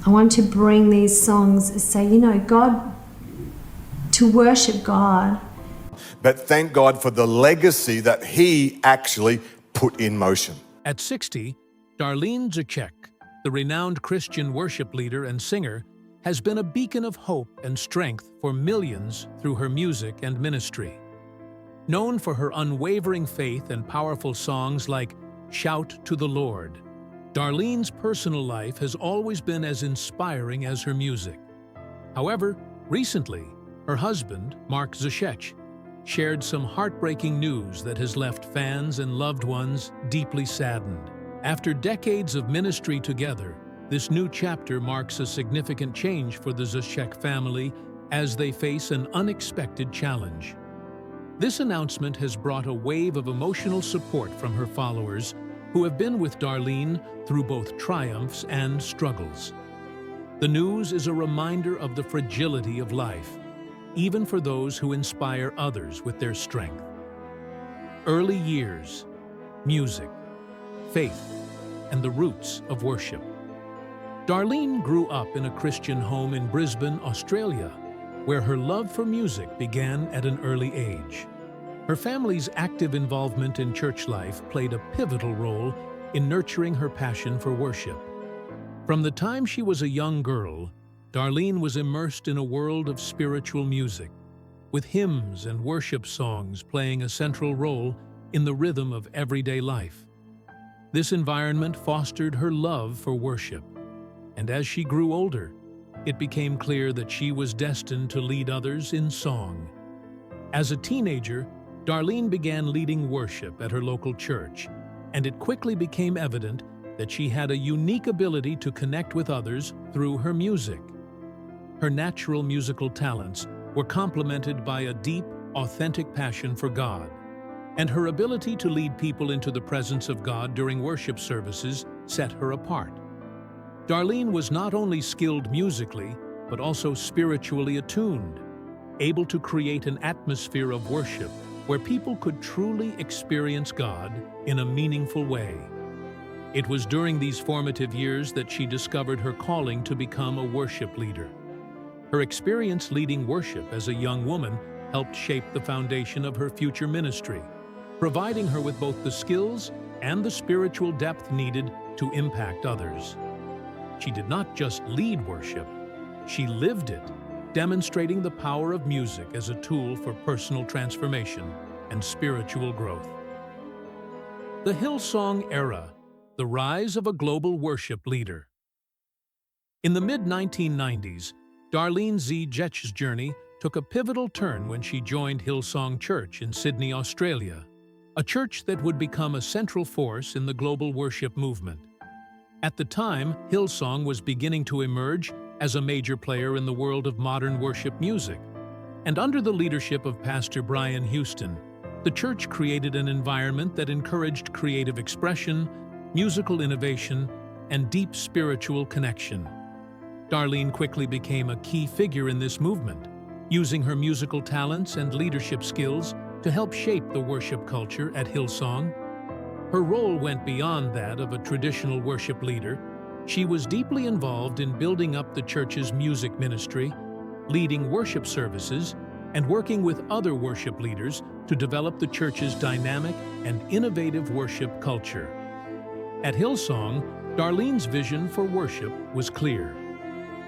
I want to bring these songs, say, God, to worship God. But thank God for the legacy that he actually put in motion. At 60, Darlene Zschech, the renowned Christian worship leader and singer, has been a beacon of hope and strength for millions through her music and ministry. Known for her unwavering faith and powerful songs like Shout to the Lord, Darlene's personal life has always been as inspiring as her music. However, recently, her husband, Mark Zschech, shared some heartbreaking news that has left fans and loved ones deeply saddened. After decades of ministry together, this new chapter marks a significant change for the Zschech family as they face an unexpected challenge. This announcement has brought a wave of emotional support from her followers who have been with Darlene through both triumphs and struggles. The news is a reminder of the fragility of life, even for those who inspire others with their strength. Early years, music, faith, and the roots of worship. Darlene grew up in a Christian home in Brisbane, Australia, where her love for music began at an early age. Her family's active involvement in church life played a pivotal role in nurturing her passion for worship. From the time she was a young girl, Darlene was immersed in a world of spiritual music, with hymns and worship songs playing a central role in the rhythm of everyday life. This environment fostered her love for worship, and as she grew older, it became clear that she was destined to lead others in song. As a teenager, Darlene began leading worship at her local church, and it quickly became evident that she had a unique ability to connect with others through her music. Her natural musical talents were complemented by a deep, authentic passion for God, and her ability to lead people into the presence of God during worship services set her apart. Darlene was not only skilled musically, but also spiritually attuned, able to create an atmosphere of worship where people could truly experience God in a meaningful way. It was during these formative years that she discovered her calling to become a worship leader. Her experience leading worship as a young woman helped shape the foundation of her future ministry, providing her with both the skills and the spiritual depth needed to impact others. She did not just lead worship, she lived it, demonstrating the power of music as a tool for personal transformation and spiritual growth. The Hillsong era, the rise of a global worship leader. In the mid-1990s, Darlene Zschech's journey took a pivotal turn when she joined Hillsong Church in Sydney, Australia, a church that would become a central force in the global worship movement. At the time, Hillsong was beginning to emerge as a major player in the world of modern worship music, and under the leadership of Pastor Brian Houston, the church created an environment that encouraged creative expression, musical innovation, and deep spiritual connection. Darlene quickly became a key figure in this movement, using her musical talents and leadership skills to help shape the worship culture at Hillsong. Her role went beyond that of a traditional worship leader. She was deeply involved in building up the church's music ministry, leading worship services, and working with other worship leaders to develop the church's dynamic and innovative worship culture. At Hillsong, Darlene's vision for worship was clear.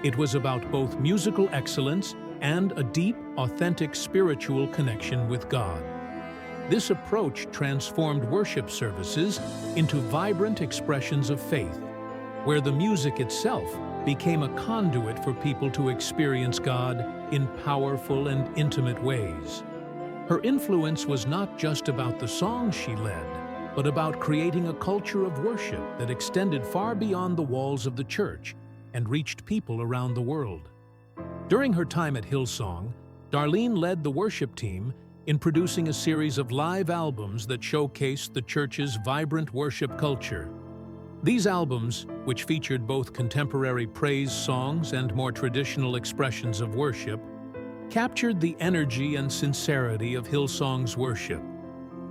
It was about both musical excellence and a deep, authentic spiritual connection with God. This approach transformed worship services into vibrant expressions of faith, where the music itself became a conduit for people to experience God in powerful and intimate ways. Her influence was not just about the songs she led, but about creating a culture of worship that extended far beyond the walls of the church and reached people around the world. During her time at Hillsong, Darlene led the worship team in producing a series of live albums that showcased the church's vibrant worship culture. These albums, which featured both contemporary praise songs and more traditional expressions of worship, captured the energy and sincerity of Hillsong's worship.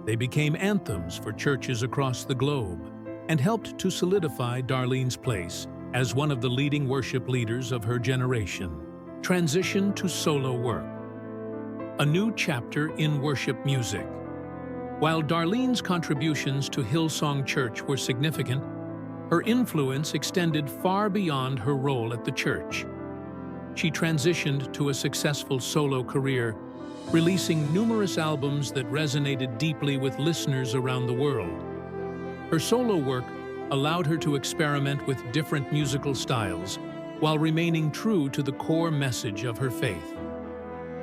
They became anthems for churches across the globe and helped to solidify Darlene's place as one of the leading worship leaders of her generation, transitioned to solo work. A new chapter in worship music. While Darlene's contributions to Hillsong Church were significant, her influence extended far beyond her role at the church. She transitioned to a successful solo career, releasing numerous albums that resonated deeply with listeners around the world. Her solo work allowed her to experiment with different musical styles while remaining true to the core message of her faith.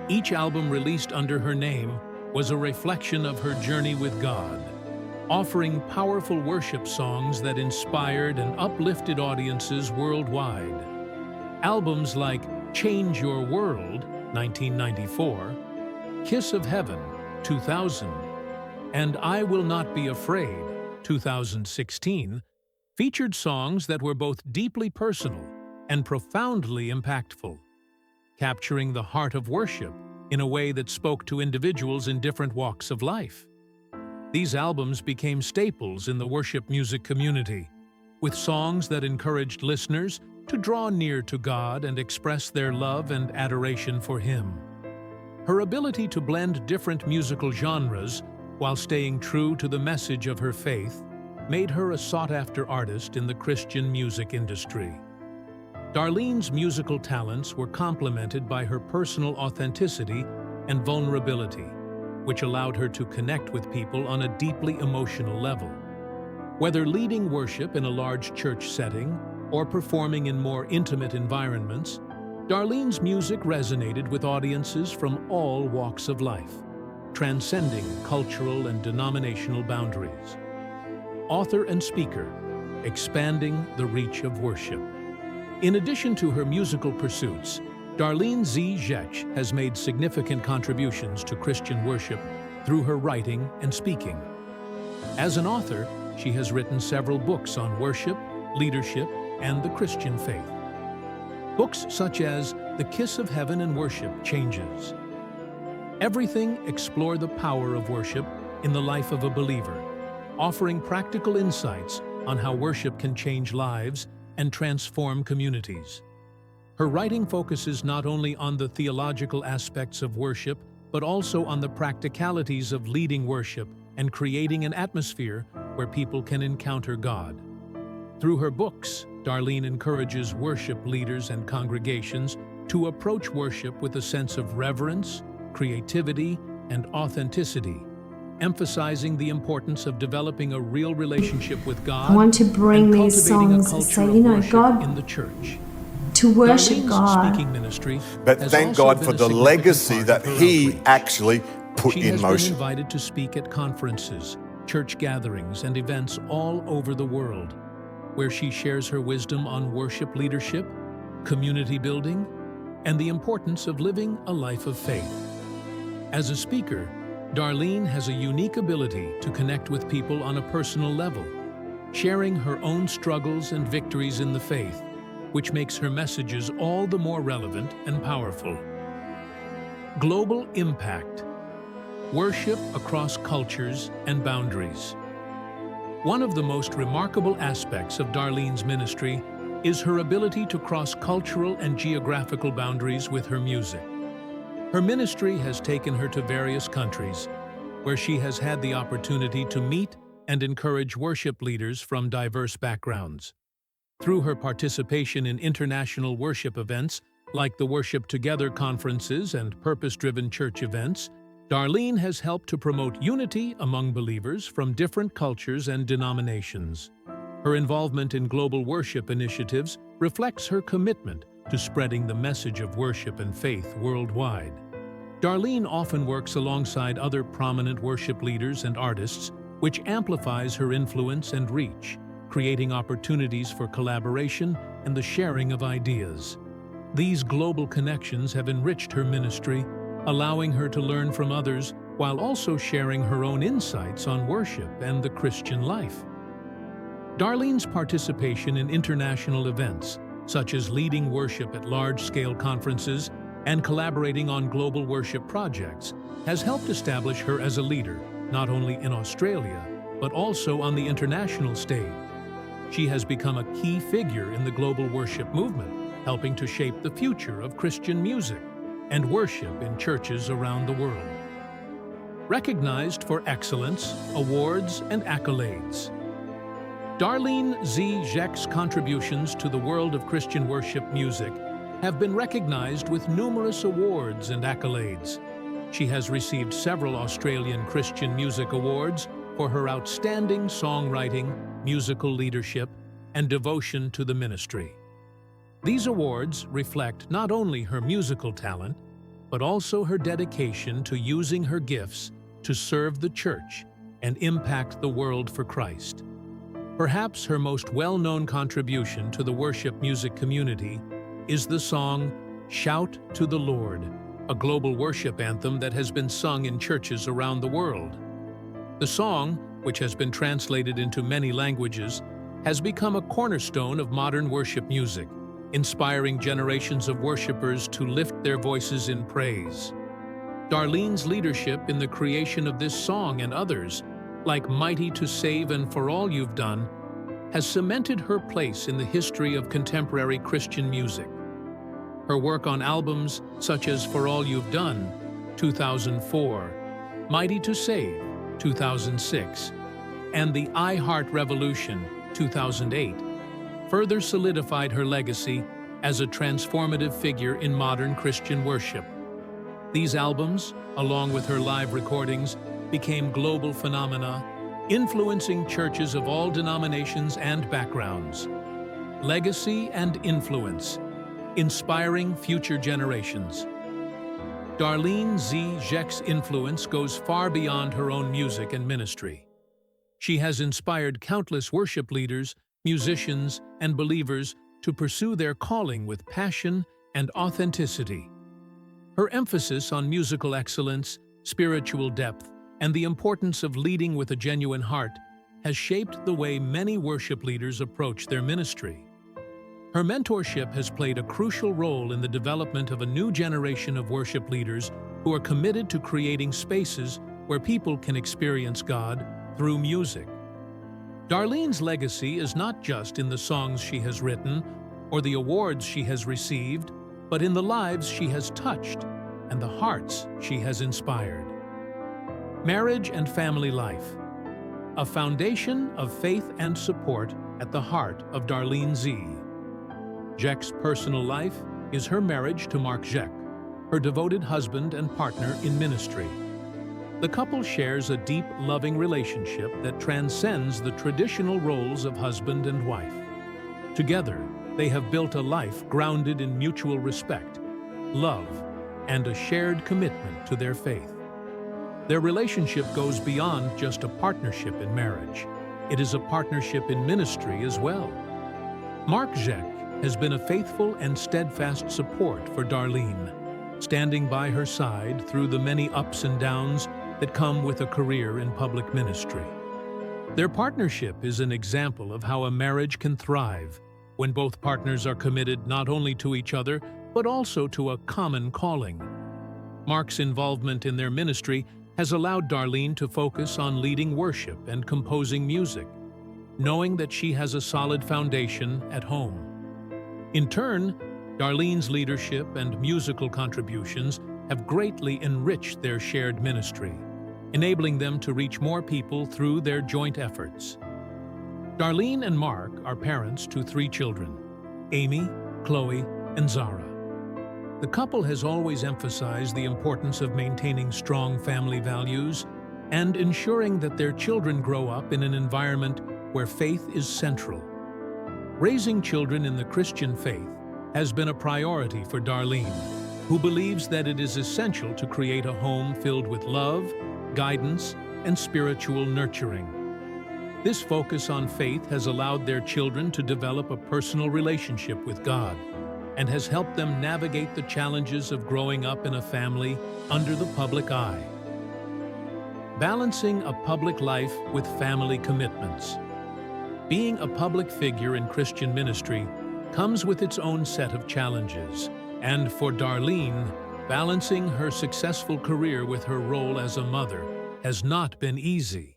Each album released under her name was a reflection of her journey with God, offering powerful worship songs that inspired and uplifted audiences worldwide. Albums like Change Your World, 1994, Kiss of Heaven, 2000, and I Will Not Be Afraid, 2016, featured songs that were both deeply personal and profoundly impactful, capturing the heart of worship in a way that spoke to individuals in different walks of life. These albums became staples in the worship music community, with songs that encouraged listeners to draw near to God and express their love and adoration for Him. Her ability to blend different musical genres while staying true to the message of her faith made her a sought-after artist in the Christian music industry. Darlene's musical talents were complemented by her personal authenticity and vulnerability, which allowed her to connect with people on a deeply emotional level. Whether leading worship in a large church setting or performing in more intimate environments, Darlene's music resonated with audiences from all walks of life, transcending cultural and denominational boundaries. Author and speaker, expanding the reach of worship. In addition to her musical pursuits, Darlene Zschech has made significant contributions to Christian worship through her writing and speaking. As an author, she has written several books on worship, leadership, and the Christian faith. Books such as The Kiss of Heaven and Worship Changes. Everything explore the power of worship in the life of a believer, offering practical insights on how worship can change lives and transform communities. Her writing focuses not only on the theological aspects of worship, but also on the practicalities of leading worship and creating an atmosphere where people can encounter God. Through her books, Darlene encourages worship leaders and congregations to approach worship with a sense of reverence, creativity, and authenticity, emphasizing the importance of developing a real relationship with God. I want to bring and these cultivating a songs, culture so of you know, worship God, in the church. to worship Darlene's God. speaking ministry But has thank also God been for a the significant legacy part that of her He outreach. actually put She in has motion. been invited to speak at conferences, church gatherings, and events all over the world, where she shares her wisdom on worship leadership, community building, and the importance of living a life of faith. As a speaker, Darlene has a unique ability to connect with people on a personal level, sharing her own struggles and victories in the faith, which makes her messages all the more relevant and powerful. Global impact. Worship across cultures and boundaries. One of the most remarkable aspects of Darlene's ministry is her ability to cross cultural and geographical boundaries with her music. Her ministry has taken her to various countries, where she has had the opportunity to meet and encourage worship leaders from diverse backgrounds. Through her participation in international worship events, like the Worship Together conferences and purpose-driven church events, Darlene has helped to promote unity among believers from different cultures and denominations. Her involvement in global worship initiatives reflects her commitment to spreading the message of worship and faith worldwide. Darlene often works alongside other prominent worship leaders and artists, which amplifies her influence and reach, creating opportunities for collaboration and the sharing of ideas. These global connections have enriched her ministry, allowing her to learn from others while also sharing her own insights on worship and the Christian life. Darlene's participation in international events, such as leading worship at large-scale conferences and collaborating on global worship projects, has helped establish her as a leader, not only in Australia, but also on the international stage. She has become a key figure in the global worship movement, helping to shape the future of Christian music and worship in churches around the world. Recognized for excellence, awards, and accolades. Darlene Zschech's contributions to the world of Christian worship music have been recognized with numerous awards and accolades. She has received several Australian Christian Music Awards for her outstanding songwriting, musical leadership, and devotion to the ministry. These awards reflect not only her musical talent, but also her dedication to using her gifts to serve the church and impact the world for Christ. Perhaps her most well-known contribution to the worship music community is the song "Shout to the Lord," a global worship anthem that has been sung in churches around the world. The song, which has been translated into many languages, has become a cornerstone of modern worship music, inspiring generations of worshipers to lift their voices in praise. Darlene's leadership in the creation of this song and others, like "Mighty to Save" and "For All You've Done," has cemented her place in the history of contemporary Christian music. Her work on albums such as "For All You've Done" (2004), "Mighty to Save" (2006), and "The I Heart Revolution" (2008) further solidified her legacy as a transformative figure in modern Christian worship. These albums, along with her live recordings, became global phenomena, influencing churches of all denominations and backgrounds. Legacy and influence, inspiring future generations. Darlene Zschech's influence goes far beyond her own music and ministry. She has inspired countless worship leaders, musicians, and believers to pursue their calling with passion and authenticity. Her emphasis on musical excellence, spiritual depth, and the importance of leading with a genuine heart has shaped the way many worship leaders approach their ministry. Her mentorship has played a crucial role in the development of a new generation of worship leaders who are committed to creating spaces where people can experience God through music. Darlene's legacy is not just in the songs she has written or the awards she has received, but in the lives she has touched and the hearts she has inspired. Marriage and family life. A foundation of faith and support at the heart of Darlene Zschech's personal life is her marriage to Mark Zschech, her devoted husband and partner in ministry. The couple shares a deep, loving relationship that transcends the traditional roles of husband and wife. Together, they have built a life grounded in mutual respect, love, and a shared commitment to their faith. Their relationship goes beyond just a partnership in marriage. It is a partnership in ministry as well. Mark Zschech has been a faithful and steadfast support for Darlene, standing by her side through the many ups and downs that come with a career in public ministry. Their partnership is an example of how a marriage can thrive when both partners are committed not only to each other, but also to a common calling. Mark's involvement in their ministry has allowed Darlene to focus on leading worship and composing music, knowing that she has a solid foundation at home. In turn, Darlene's leadership and musical contributions have greatly enriched their shared ministry, enabling them to reach more people through their joint efforts. Darlene and Mark are parents to 3 children, Amy, Chloe, and Zara. The couple has always emphasized the importance of maintaining strong family values and ensuring that their children grow up in an environment where faith is central. Raising children in the Christian faith has been a priority for Darlene, who believes that it is essential to create a home filled with love, guidance, and spiritual nurturing. This focus on faith has allowed their children to develop a personal relationship with God and has helped them navigate the challenges of growing up in a family under the public eye. Balancing a public life with family commitments. Being a public figure in Christian ministry comes with its own set of challenges, and for Darlene, balancing her successful career with her role as a mother has not been easy.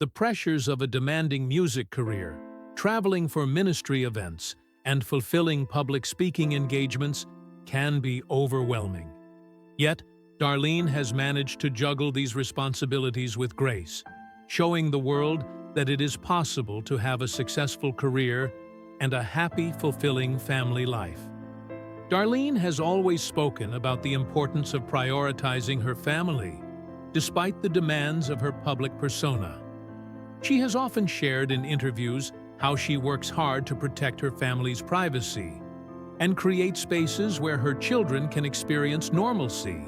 The pressures of a demanding music career, traveling for ministry events, and fulfilling public speaking engagements can be overwhelming. Yet, Darlene has managed to juggle these responsibilities with grace, showing the world that it is possible to have a successful career and a happy, fulfilling family life. Darlene has always spoken about the importance of prioritizing her family, despite the demands of her public persona. She has often shared in interviews how she works hard to protect her family's privacy and create spaces where her children can experience normalcy,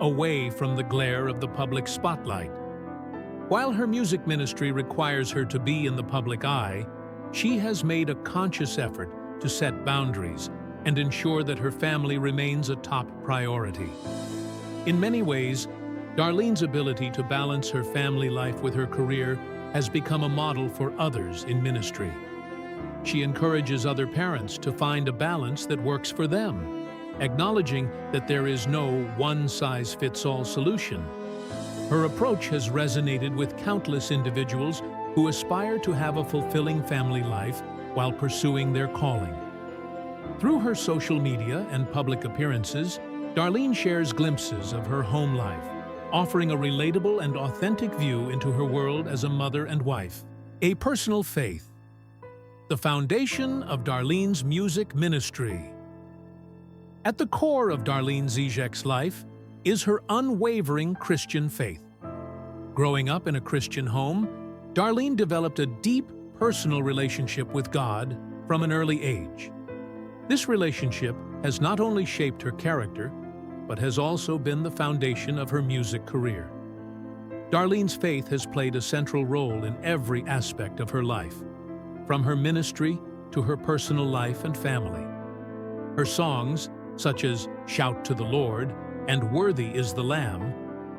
away from the glare of the public spotlight. While her music ministry requires her to be in the public eye, she has made a conscious effort to set boundaries and ensure that her family remains a top priority. In many ways, Darlene's ability to balance her family life with her career has become a model for others in ministry. She encourages other parents to find a balance that works for them, acknowledging that there is no one-size-fits-all solution. Her approach has resonated with countless individuals who aspire to have a fulfilling family life while pursuing their calling. Through her social media and public appearances, Darlene shares glimpses of her home life, offering a relatable and authentic view into her world as a mother and wife. A personal faith. The foundation of Darlene's music ministry. At the core of Darlene Zschech's life is her unwavering Christian faith. Growing up in a Christian home, Darlene developed a deep personal relationship with God from an early age. This relationship has not only shaped her character, but has also been the foundation of her music career. Darlene's faith has played a central role in every aspect of her life, from her ministry to her personal life and family. Her songs, such as "Shout to the Lord" and "Worthy is the Lamb,"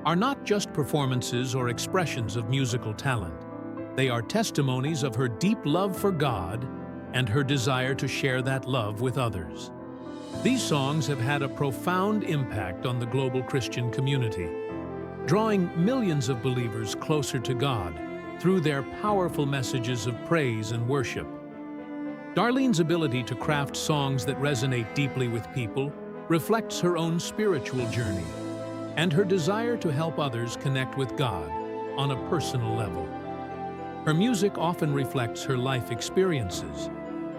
are not just performances or expressions of musical talent. They are testimonies of her deep love for God and her desire to share that love with others. These songs have had a profound impact on the global Christian community, drawing millions of believers closer to God through their powerful messages of praise and worship. Darlene's ability to craft songs that resonate deeply with people reflects her own spiritual journey and her desire to help others connect with God on a personal level. Her music often reflects her life experiences,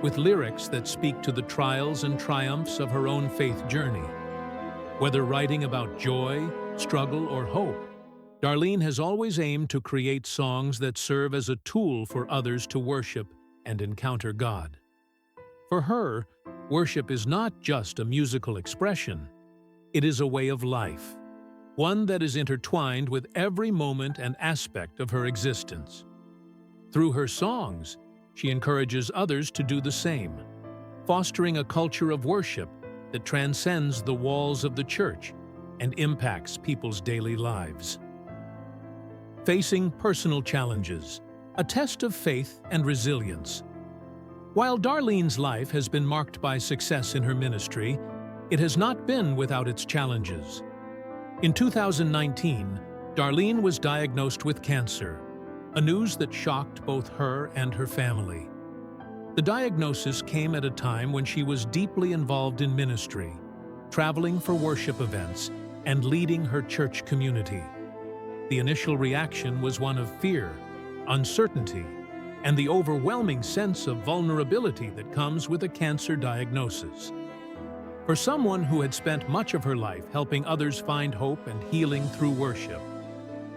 with lyrics that speak to the trials and triumphs of her own faith journey. Whether writing about joy, struggle, or hope, Darlene has always aimed to create songs that serve as a tool for others to worship and encounter God. For her, worship is not just a musical expression, it is a way of life, one that is intertwined with every moment and aspect of her existence. Through her songs, she encourages others to do the same, fostering a culture of worship that transcends the walls of the church and impacts people's daily lives. Facing personal challenges, a test of faith and resilience. While Darlene's life has been marked by success in her ministry, it has not been without its challenges. In 2019, Darlene was diagnosed with cancer, a news that shocked both her and her family. The diagnosis came at a time when she was deeply involved in ministry, traveling for worship events, and leading her church community. The initial reaction was one of fear, uncertainty, and the overwhelming sense of vulnerability that comes with a cancer diagnosis. For someone who had spent much of her life helping others find hope and healing through worship,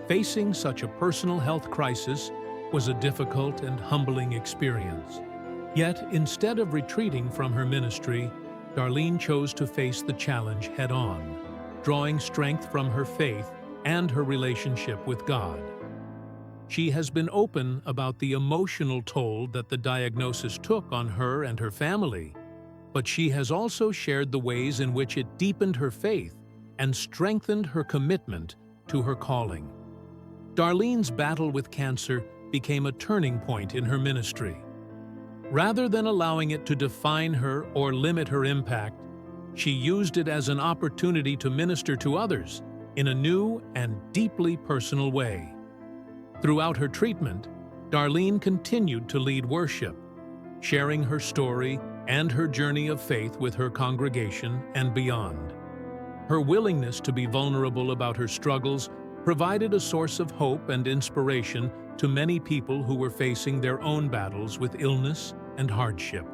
facing such a personal health crisis was a difficult and humbling experience. Yet, instead of retreating from her ministry, Darlene chose to face the challenge head-on, drawing strength from her faith and her relationship with God. She has been open about the emotional toll that the diagnosis took on her and her family, but she has also shared the ways in which it deepened her faith and strengthened her commitment to her calling. Darlene's battle with cancer became a turning point in her ministry. Rather than allowing it to define her or limit her impact, she used it as an opportunity to minister to others in a new and deeply personal way. Throughout her treatment, Darlene continued to lead worship, sharing her story and her journey of faith with her congregation and beyond. Her willingness to be vulnerable about her struggles provided a source of hope and inspiration to many people who were facing their own battles with illness and hardship.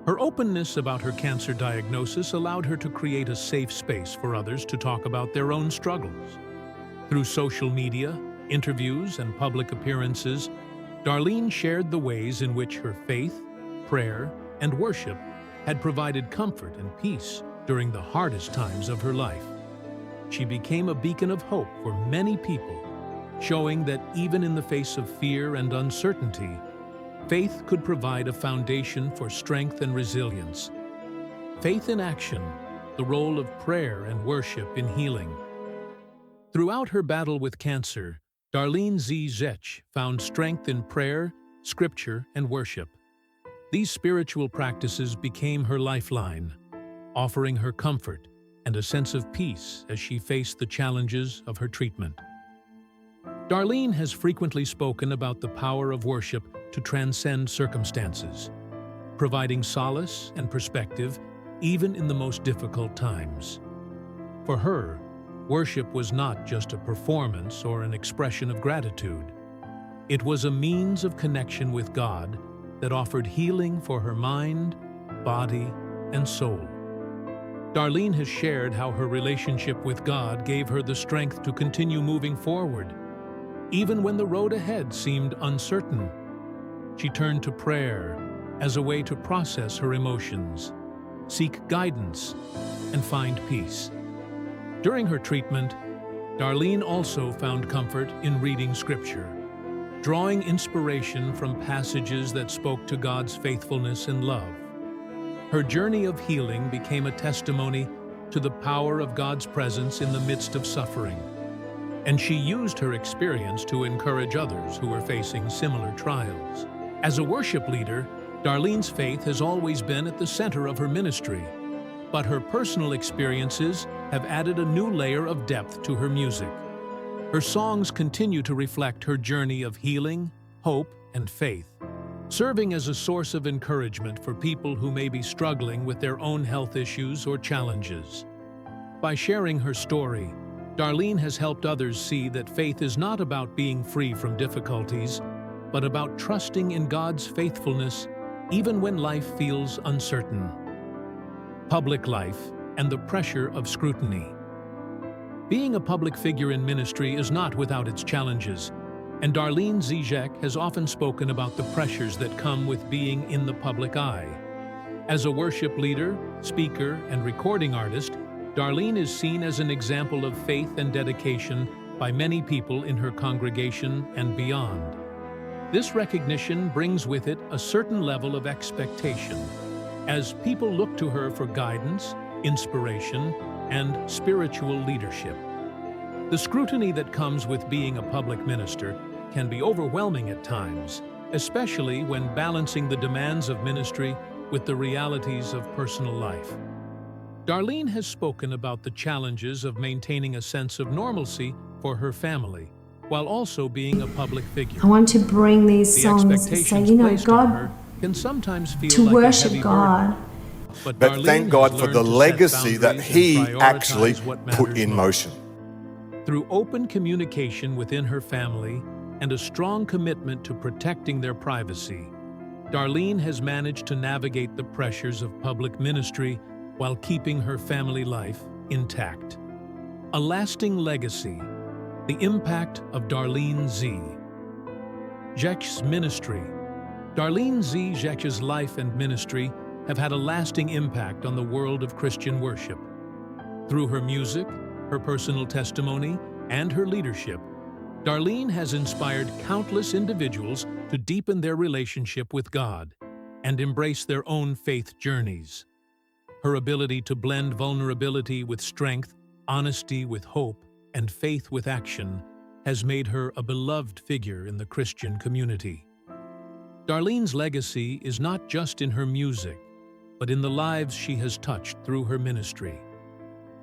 Her openness about her cancer diagnosis allowed her to create a safe space for others to talk about their own struggles. Through social media, interviews, and public appearances, Darlene shared the ways in which her faith, prayer, and worship had provided comfort and peace during the hardest times of her life. She became a beacon of hope for many people, showing that even in the face of fear and uncertainty, faith could provide a foundation for strength and resilience. Faith in action, the role of prayer and worship in healing. Throughout her battle with cancer, Darlene Zschech found strength in prayer, scripture, and worship. These spiritual practices became her lifeline, offering her comfort and a sense of peace as she faced the challenges of her treatment. Darlene has frequently spoken about the power of worship to transcend circumstances, providing solace and perspective even in the most difficult times. For her, worship was not just a performance or an expression of gratitude. It was a means of connection with God that offered healing for her mind, body, and soul. Darlene has shared how her relationship with God gave her the strength to continue moving forward. Even when the road ahead seemed uncertain, she turned to prayer as a way to process her emotions, seek guidance, and find peace. During her treatment, Darlene also found comfort in reading scripture, drawing inspiration from passages that spoke to God's faithfulness and love. Her journey of healing became a testimony to the power of God's presence in the midst of suffering, and she used her experience to encourage others who were facing similar trials. As a worship leader, Darlene's faith has always been at the center of her ministry, but her personal experiences have added a new layer of depth to her music. Her songs continue to reflect her journey of healing, hope, and faith, serving as a source of encouragement for people who may be struggling with their own health issues or challenges. By sharing her story, Darlene has helped others see that faith is not about being free from difficulties, but about trusting in God's faithfulness even when life feels uncertain. Public life and the pressure of scrutiny. Being a public figure in ministry is not without its challenges, and Darlene Zschech has often spoken about the pressures that come with being in the public eye. As a worship leader, speaker, and recording artist, Darlene is seen as an example of faith and dedication by many people in her congregation and beyond. This recognition brings with it a certain level of expectation, as people look to her for guidance, inspiration, and spiritual leadership. The scrutiny that comes with being a public minister can be overwhelming at times, especially when balancing the demands of ministry with the realities of personal life. Darlene has spoken about the challenges of maintaining a sense of normalcy for her family, while also being a public figure. I want to bring these The songs, expectations say, you know, placed on God, her can sometimes feel to like a worship heavy God. burden. But Darlene thank has God for learned the to set legacy that boundaries He and prioritize actually what put matters in most. motion. Through open communication within her family and a strong commitment to protecting their privacy, Darlene has managed to navigate the pressures of public ministry while keeping her family life intact. A lasting legacy, the impact of Darlene Zschech's ministry. Darlene Zschech's life and ministry have had a lasting impact on the world of Christian worship. Through her music, her personal testimony, and her leadership, Darlene has inspired countless individuals to deepen their relationship with God and embrace their own faith journeys. Her ability to blend vulnerability with strength, honesty with hope, and faith with action has made her a beloved figure in the Christian community. Darlene's legacy is not just in her music, but in the lives she has touched through her ministry.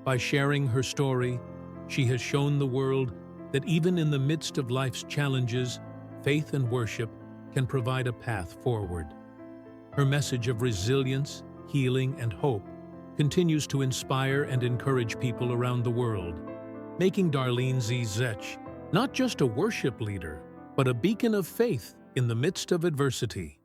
By sharing her story, she has shown the world that even in the midst of life's challenges, faith and worship can provide a path forward. Her message of resilience, healing, and hope continues to inspire and encourage people around the world, making Darlene Zschech not just a worship leader, but a beacon of faith in the midst of adversity.